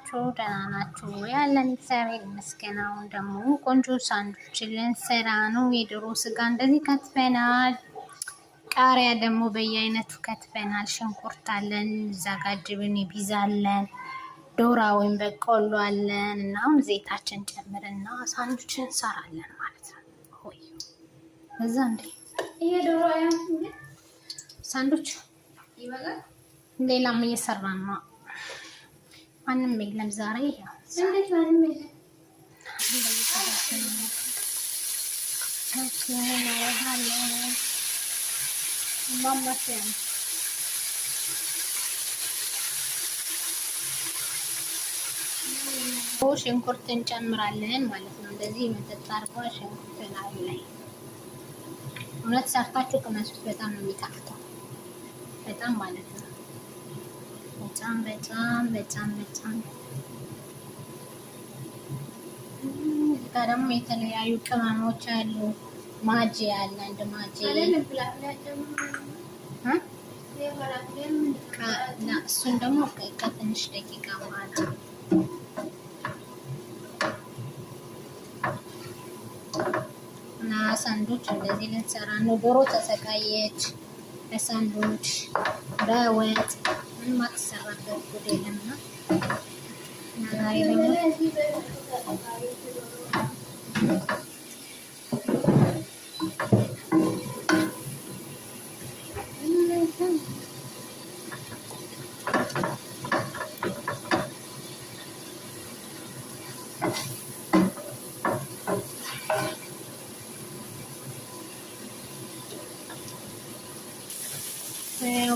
ናችሁ? ደህና ናችሁ? ያለን እግዚአብሔር ይመስገን። አሁን ደግሞ ቆንጆ ሳንዱች ልንሰራ ነው። የዶሮ ስጋ እንደዚህ ከትፈናል። ቃሪያ ደግሞ በየአይነቱ ከትፈናል። ሽንኩርት አለን፣ እዛ ጋር ጅብን ይቢዛለን፣ ዶራ ወይም በቆሎ አለን እና አሁን ዘይታችን ጨምርና ሳንዱች እንሰራለን ማለት ነው። ሆይ እዛ እንዴ ይሄ ዶሮ ሳንዱች ይበቃል። ሌላም እየሰራን ነው። ማንም የለም ዛሬ። ያው እንዴት ማንም የለም? ሽንኩርት እንጨምራለን ማለት ነው። እንደዚህ መጠጥ አርጓ ሽንኩርት ላይ እውነት ሰርታችሁ ቅመሱት። በጣም ነው የሚጣፍጠው። በጣም ማለት ነው። በጣም እዚህ ጋር ደግሞ የተለያዩ ቅመሞች አሉ። ማጂ አለ፣ አንድ ማጂ እሱን ደግሞ ከትንሽ ደቂቃ በኋላ እና ሳንዱች እንደዚህ ልንሰራ ነው። ዶሮ ተሰቃየች። በሳንዱች በወጥ ምን ማትሰራበት ጉድ የለምና ዛሬ ደግሞ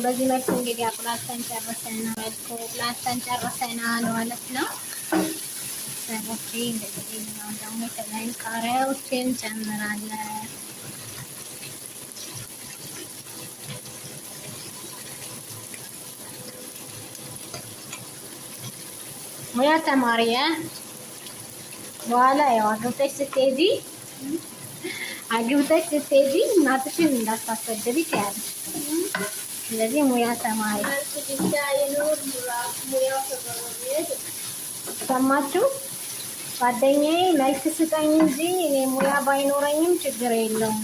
በዚህ መልኩ እንግዲህ አቁላልተን ጨርሰናል ማለት ነው። ሰቦቼ እንደዚህ ነው። ደግሞ የተለያዩ ቃሪያዎችን ጨምራለን። ሙያ ተማሪያ በኋላ ያው አግብተሽ ስትሄጂ እናትሽን እንዳታሰድቢ ትያለሽ። ስለዚህ ሙያ ተማሪ ሰማችሁ? ጓደኛዬ መልክ ስጠኝ እንጂ እኔ ሙያ ባይኖረኝም ችግር የለውም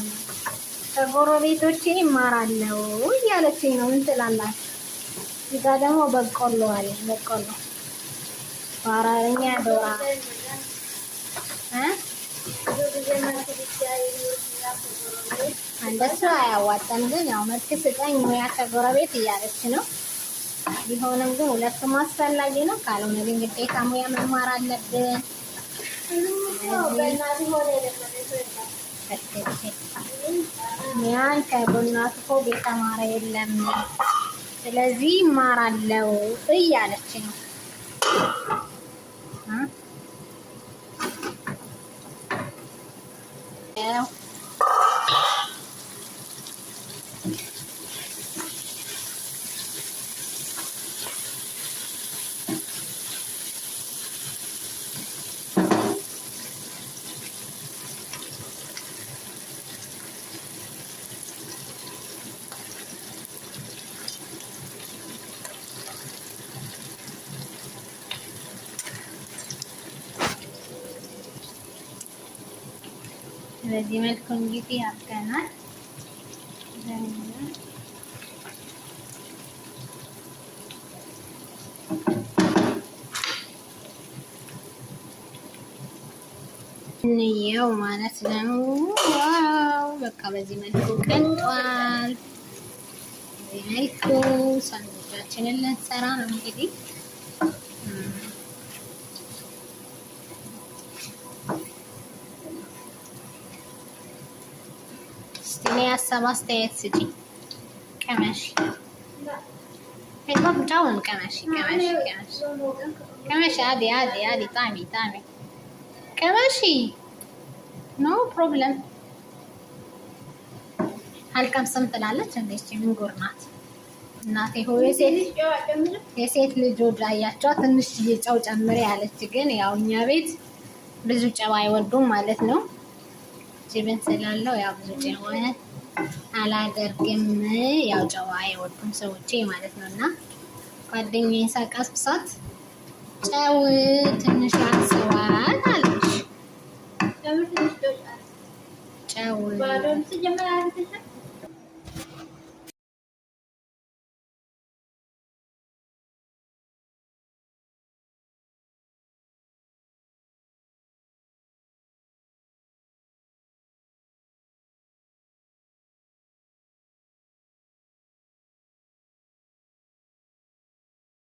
ከጎረቤቶቼ እማራለሁ እያለችኝ ነው። ምን ትላላችሁ? እዚህ ጋር ደግሞ በቆሎ አለ። በቆሎ በአራርኛ ዶራ እንደሱ አያዋጣም። ግን ያው መልክ ስጠኝ ሙያ ከጎረቤት እያለች ነው። ቢሆንም ግን ሁለቱም አስፈላጊ ነው። ካልሆነ ግን ግዴታ ሙያ መማር አለብን። ሙያን ከጎናቱ እኮ የተማረ የለም። ስለዚህ እማራለሁ እያለች ነው። በዚህ መልኩ እንግዲህ አድርገናል። እንየው ማለት ነው። ዋው በቃ በዚህ መልኩ ቀንጧል። በዚህ መልኩ ሳንዱቻችንን ልንሰራ ነው እንግዲህ እኔ ሀሳብ አስተያየት ስጪ። ቀመሽ አይቆም ጫውን ቀመሽ አዲ ጣሚ ቀመሽ ኖ ፕሮብለም። አልቀምስም ትላለች። እንዴት ምን ጉር ናት እናቴ ሆይ። የሴት ልጆች አያቸው ትንሽ ጨው ጨምሪ ያለች። ግን ያው እኛ ቤት ብዙ ጨው አይወዱም ማለት ነው። ጅብን ስላለው ያው ብዙ ጨው አላደርግም። ያው ጨው አይወዱም ሰዎቼ ማለት ነው። እና ጓደኛዬን ሳቀስብሳት ጨው ትንሽ ያንሰዋል አለች። ጨው